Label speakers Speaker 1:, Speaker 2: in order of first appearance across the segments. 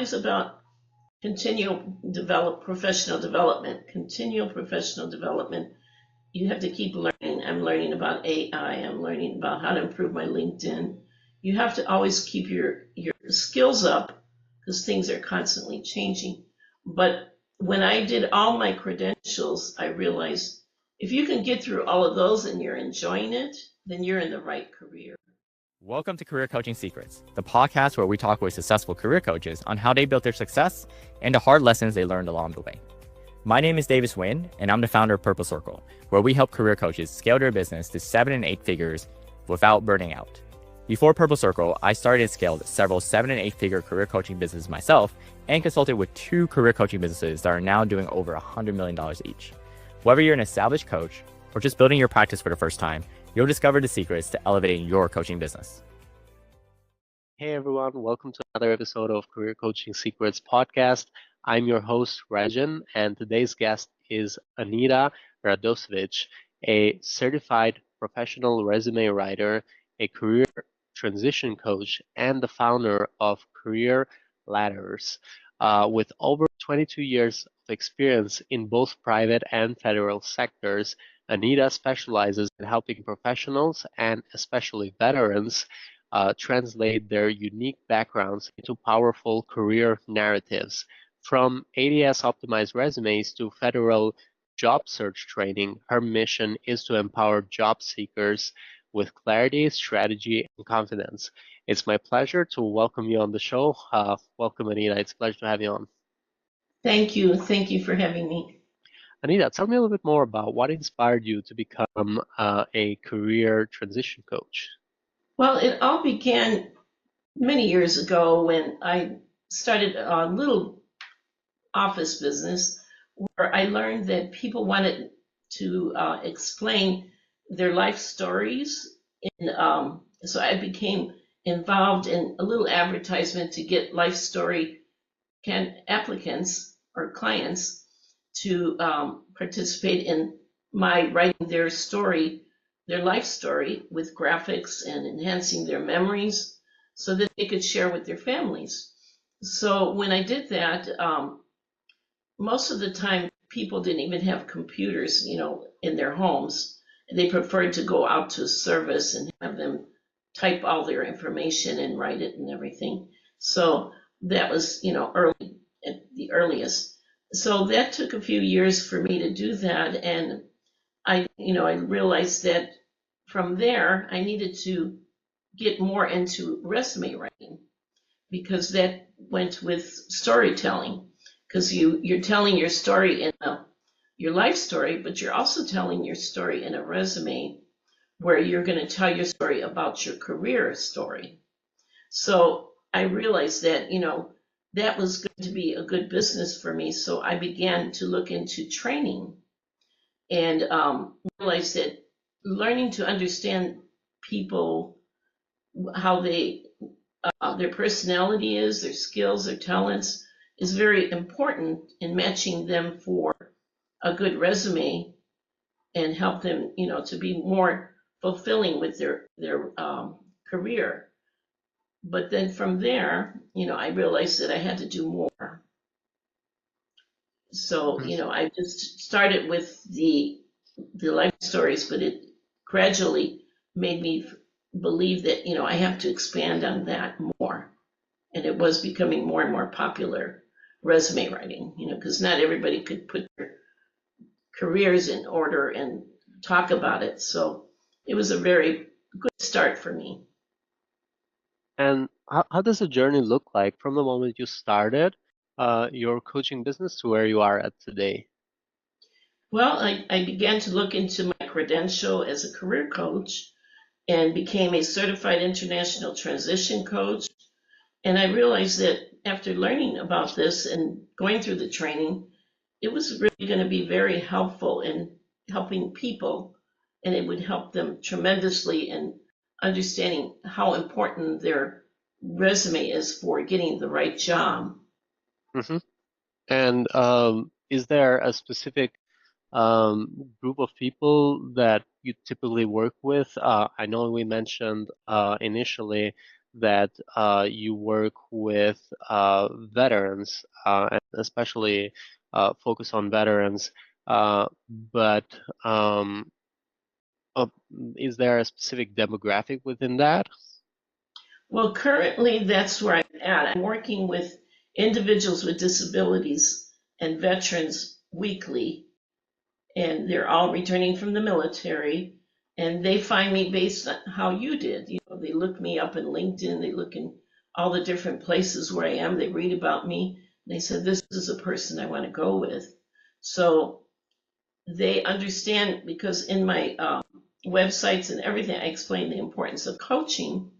Speaker 1: always about professional development, continual professional development. You have to keep learning. I'm learning about AI. I'm learning about how to improve my LinkedIn. You have to always keep your skills up because things are constantly changing. But when I did all my credentials, I realized if you can get through all of those and you're enjoying it, then you're in the right career.
Speaker 2: Welcome to Career Coaching Secrets, the podcast where we talk with successful career coaches on how they built their success and the hard lessons they learned along the way. My name is Davis Nguyen, and I'm the founder of Purple Circle, where we help career coaches scale their business to 7 and 8 figures without burning out. Before Purple Circle, I started and scaled several 7 and 8 figure career coaching businesses myself and consulted with 2 career coaching businesses that are now doing over $100 million each. Whether you're an established coach or just building your practice for the first time, you'll discover the secrets to elevating your coaching business.
Speaker 3: Hey everyone, welcome to another episode of Career Coaching Secrets podcast. I'm your host, Rexhen, and today's guest is Anita Radosevich, a certified professional resume writer, a career transition coach, and the founder of Career Ladders. With over 22 years of experience in both private and federal sectors, Anita specializes in helping professionals and especially veterans translate their unique backgrounds into powerful career narratives. From ADS-optimized resumes to federal job search training, her mission is to empower job seekers with clarity, strategy, and confidence. It's my pleasure to welcome you on the show. Welcome, Anita. It's a pleasure to have you on.
Speaker 1: Thank you. Thank you for having me.
Speaker 3: Anita, tell me a little bit more about what inspired you to become a career transition coach.
Speaker 1: Well, it all began many years ago when I started a little office business where I learned that people wanted to explain their life stories. So I became involved in a little advertisement to get life story applicants or clients to participate in my writing their story, their life story, with graphics and enhancing their memories so that they could share with their families. So when I did that, most of the time people didn't even have computers, in their homes. They preferred to go out to a service and have them type all their information and write it and everything. So that was, early, at the earliest. So that took a few years for me to do that. And I realized that from there, I needed to get more into resume writing because that went with storytelling. Because you're telling your story in your life story, but you're also telling your story in a resume where you're going to tell your story about your career story. So I realized that, that was going to be a good business for me. So I began to look into training and realized that learning to understand people, how their personality is, their skills, their talents, is very important in matching them for a good resume and help them, to be more fulfilling with their career. But then from there, I realized that I had to do more. So, I just started with the life stories, but it gradually made me believe that, I have to expand on that more. And it was becoming more and more popular, resume writing, because not everybody could put their careers in order and talk about it. So it was a very good start for me.
Speaker 3: And how does the journey look like from the moment you started your coaching business to where you are at today?
Speaker 1: Well, I began to look into my credential as a career coach and became a certified international transition coach. And I realized that after learning about this and going through the training, it was really going to be very helpful in helping people, and it would help them tremendously in understanding how important their resume is for getting the right job.
Speaker 3: Mm-hmm. And is there a specific group of people that you typically work with? I know we mentioned initially that you work with veterans, and especially focus on veterans. But uh, is there a specific demographic within that?
Speaker 1: Well, currently that's where I'm at. I'm working with individuals with disabilities and veterans weekly, and they're all returning from the military. And they find me based on how you did. You know, they look me up in LinkedIn, they look in all the different places where I am, they read about me. They said, this is a person I want to go with. So they understand because in my websites and everything, I explain the importance of coaching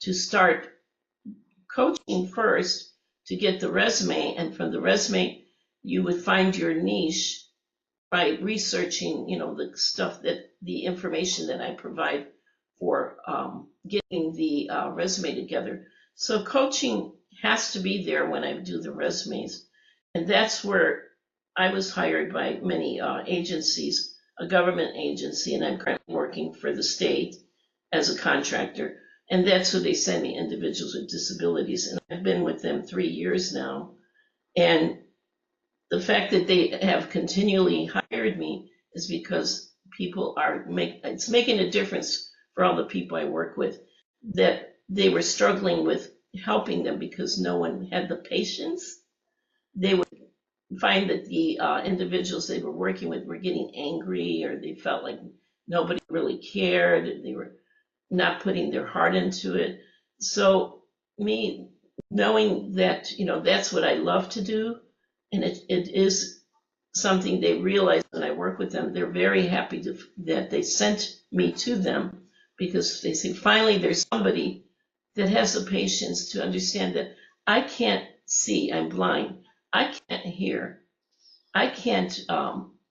Speaker 1: to start coaching first to get the resume. And from the resume, you would find your niche by researching, you know, the stuff that the information that I provide for getting the resume together. So coaching has to be there when I do the resumes, and that's where I was hired by many agencies, a government agency, and I'm currently working for the state as a contractor. And that's who they send me, individuals with disabilities. And I've been with them 3 years now. And the fact that they have continually hired me is because people are it's making a difference for all the people I work with, that they were struggling with helping them because no one had the patience. They would find that the individuals they were working with were getting angry, or they felt like nobody really cared. They were not putting their heart into it. So me knowing that, you know, that's what I love to do, and it is something they realize when I work with them, they're very happy that they sent me to them, because they say, finally, there's somebody that has the patience to understand that I can't see, I'm blind, I can't hear, I can't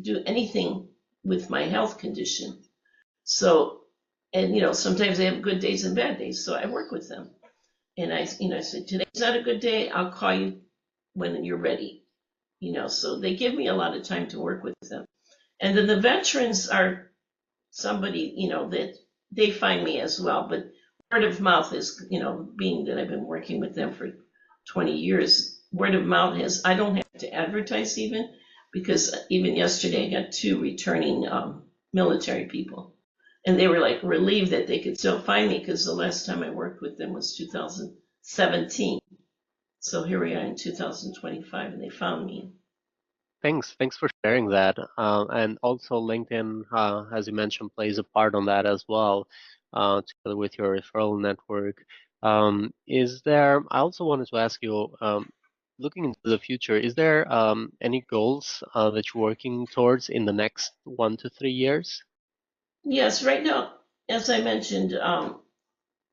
Speaker 1: do anything with my health condition. So, and you know, sometimes they have good days and bad days. So I work with them. And I said, today's not a good day. I'll call you when you're ready. You know, so they give me a lot of time to work with them. And then the veterans are somebody, you know, that they find me as well. But word of mouth is, you know, being that I've been working with them for 20 years, word of mouth is, I don't have to advertise even, because even yesterday I got two returning military people. And they were like relieved that they could still find me, because the last time I worked with them was 2017. So here we are in 2025, and they found me.
Speaker 3: Thanks for sharing that. And also LinkedIn, as you mentioned, plays a part on that as well, together with your referral network. Is there, I also wanted to ask you, looking into the future, is there any goals that you're working towards in the next 1 to 3 years?
Speaker 1: Yes, right now, as I mentioned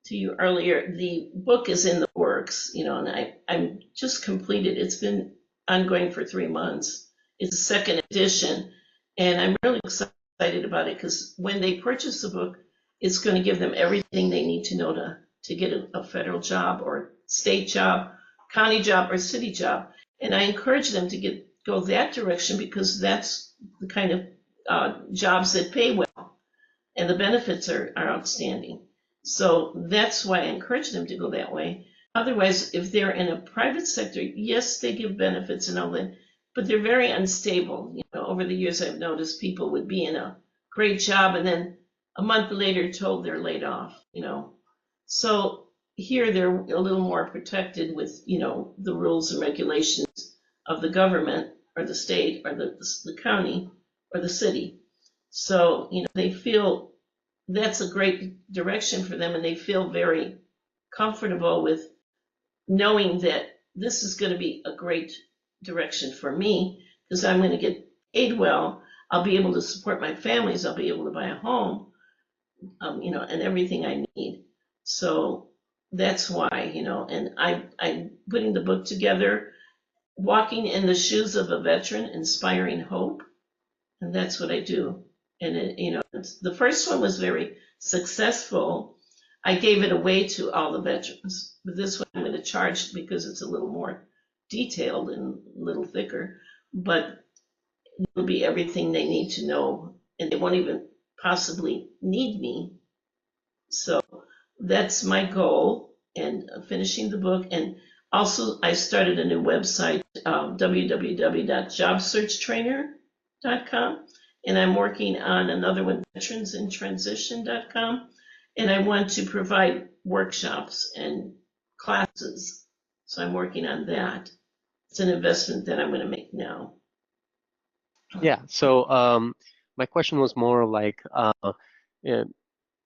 Speaker 1: to you earlier, the book is in the works, you know, and I'm just completed. It's been ongoing for 3 months. It's a second edition, and I'm really excited about it because when they purchase the book, it's going to give them everything they need to know to get a federal job or state job, county job, or city job. And I encourage them to go that direction, because that's the kind of jobs that pay well, and the benefits are outstanding. So that's why I encourage them to go that way. Otherwise, if they're in a private sector, yes, they give benefits and all that, but they're very unstable. You know, over the years, I've noticed people would be in a great job and then a month later told they're laid off, you know. So here they're a little more protected with, you know, the rules and regulations of the government or the state or the county or the city. So, you know, they feel that's a great direction for them, and they feel very comfortable with knowing that this is going to be a great direction for me, because I'm going to get paid well. I'll be able to support my families. I'll be able to buy a home, you know, and everything I need. So that's why, you know, and I'm putting the book together, walking in the shoes of a veteran, inspiring hope. And that's what I do. And you know, the first one was very successful. I gave it away to all the veterans, but this one I'm going to charge because it's a little more detailed and a little thicker. But it'll be everything they need to know, and they won't even possibly need me. So that's my goal. and finishing the book. And also, I started a new website, www.jobsearchtrainer.com, and I'm working on another one, veteransinTransition.com, and I want to provide workshops and classes. So I'm working on that. It's an investment that I'm going to make now.
Speaker 3: Yeah. So my question was more like in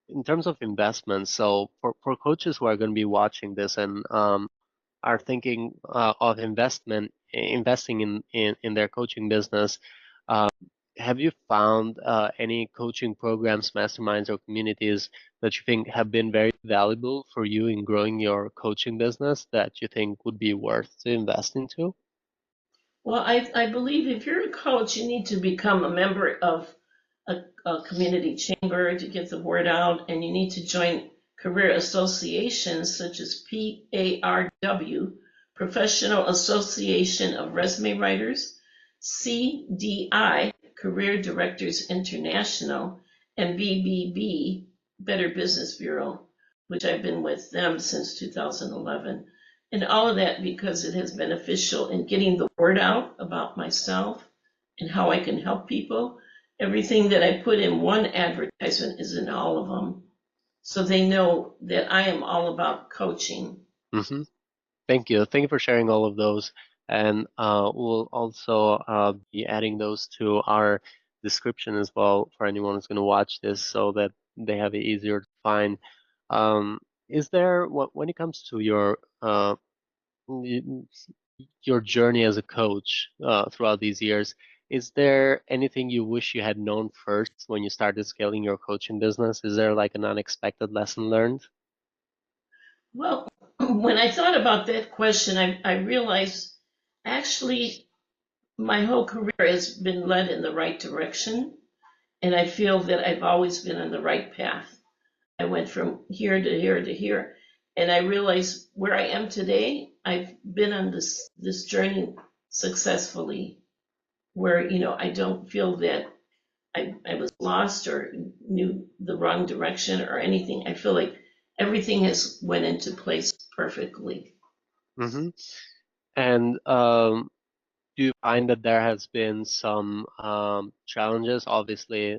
Speaker 3: in terms of investments. So for coaches who are going to be watching this and are thinking of investing in their coaching business, uh, have you found any coaching programs, masterminds, or communities that you think have been very valuable for you in growing your coaching business that you think would be worth to invest into?
Speaker 1: Well, I believe if you're a coach, you need to become a member of a community chamber to get the word out, and you need to join career associations such as PARW, Professional Association of Resume Writers, CDI, Career Directors International, and BBB, Better Business Bureau, which I've been with them since 2011. And all of that because it has been beneficial in getting the word out about myself and how I can help people. Everything that I put in one advertisement is in all of them. So they know that I am all about coaching.
Speaker 3: Hmm. Thank you. Thank you for sharing all of those. And we'll also be adding those to our description as well for anyone who's going to watch this so that they have it easier to find. Um, is there, when it comes to y- your journey as a coach throughout these years, is there anything you wish you had known first when you started scaling your coaching business? Is there like an unexpected lesson learned?
Speaker 1: Well, when I thought about that question, I realized actually my whole career has been led in the right direction. And I feel that I've always been on the right path. I went from here to here to here. And I realized where I am today, I've been on this journey successfully, where I don't feel that I was lost or knew the wrong direction or anything. I feel like everything has went into place perfectly.
Speaker 3: Hmm. And do you find that there has been some challenges? Obviously,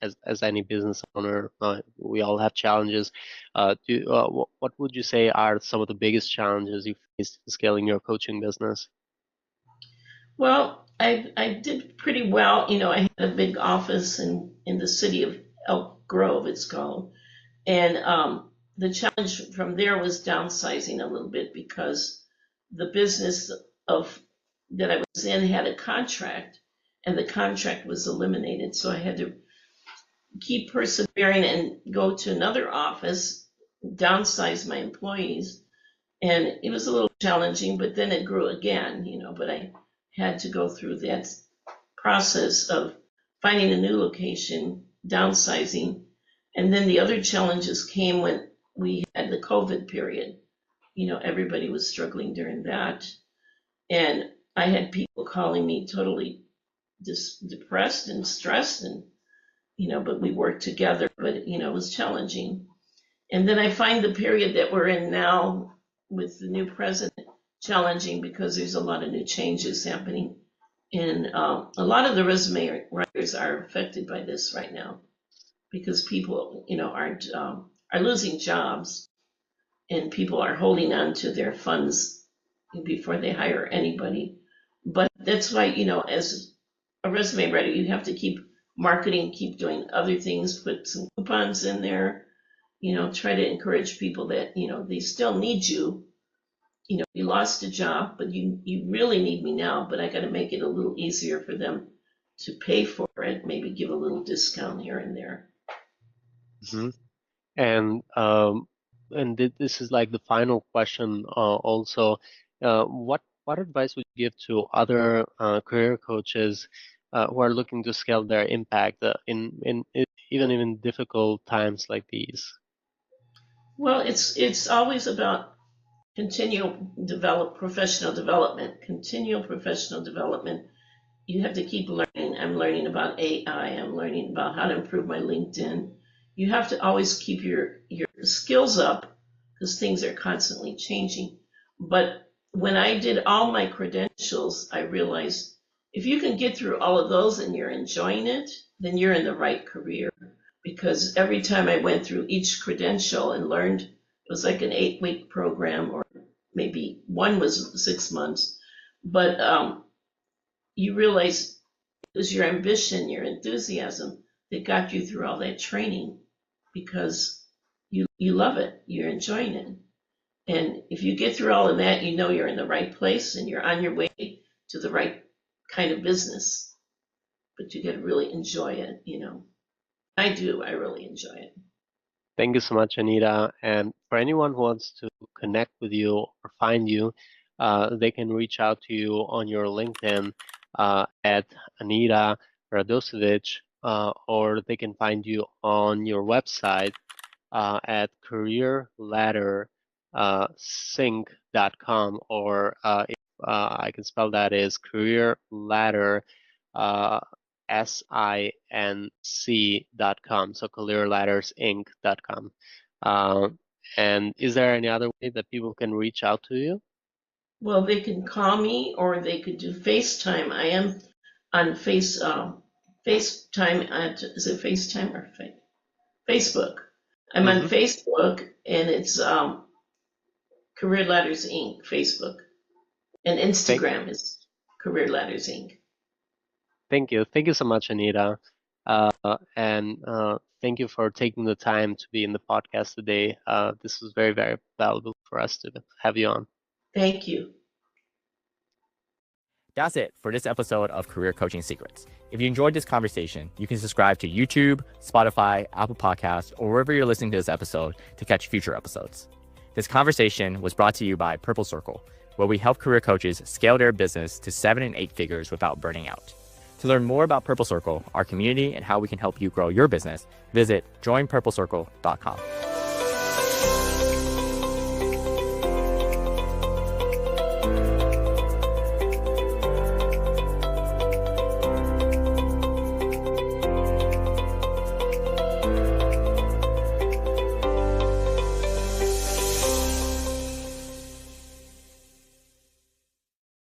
Speaker 3: as any business owner, we all have challenges. What would you say are some of the biggest challenges you faced in scaling your coaching business?
Speaker 1: Well, I did pretty well. I had a big office in the city of Elk Grove, it's called. And the challenge from there was downsizing a little bit because the business of that I was in had a contract, and the contract was eliminated. So I had to keep persevering and go to another office, downsize my employees, and it was a little challenging. But then it grew again, But I had to go through that process of finding a new location, downsizing, and then the other challenges came when we had the COVID period. Everybody was struggling during that. And I had people calling me totally depressed and stressed, and, but we worked together, but, it was challenging. And then I find the period that we're in now with the new president challenging because there's a lot of new changes happening. And a lot of the resume writers are affected by this right now because people, aren't are losing jobs, and people are holding on to their funds before they hire anybody. But that's why, as a resume writer, you have to keep marketing, keep doing other things, put some coupons in there, try to encourage people that, they still need you. You lost a job, but you really need me now, but I got to make it a little easier for them to pay for it, maybe give a little discount here and there.
Speaker 3: Hmm. And this is like the final question also. What advice would you give to other career coaches who are looking to scale their impact even in difficult times like these?
Speaker 1: Well, it's always about continual professional development. You have to keep learning. I'm learning about AI. I'm learning about how to improve my LinkedIn. You have to always keep your skills up, because things are constantly changing. But when I did all my credentials, I realized if you can get through all of those and you're enjoying it, then you're in the right career. Because every time I went through each credential and learned, it was like an 8-week program, or maybe one was 6 months. But you realize it was your ambition, your enthusiasm that got you through all that training, because you love it, you're enjoying it. And if you get through all of that, you know you're in the right place and you're on your way to the right kind of business. But you got to really enjoy it, you know. I do, I really enjoy it.
Speaker 3: Thank you so much, Anita. And for anyone who wants to connect with you or find you, they can reach out to you on your LinkedIn at Anita Radosevich, or they can find you on your website at careerladdersync.com, or if I can spell that, is careerladder SINC.com, so careerladdersinc.com. And is there any other way that people can reach out to you?
Speaker 1: Well, they can call me or they could do FaceTime. I am on FaceTime at, is it FaceTime or Facebook? I'm on Facebook, and it's Career Ladders Inc. Facebook, and Instagram is Career Ladders Inc.
Speaker 3: Thank you. Thank you so much, Anita. And thank you for taking the time to be in the podcast today. This was very, very valuable for us to have you on.
Speaker 1: Thank you.
Speaker 2: That's it for this episode of Career Coaching Secrets. If you enjoyed this conversation, you can subscribe to YouTube, Spotify, Apple Podcasts, or wherever you're listening to this episode to catch future episodes. This conversation was brought to you by Purple Circle, where we help career coaches scale their business to 7 and 8 figures without burning out. To learn more about Purple Circle, our community, and how we can help you grow your business, visit joinpurplecircle.com.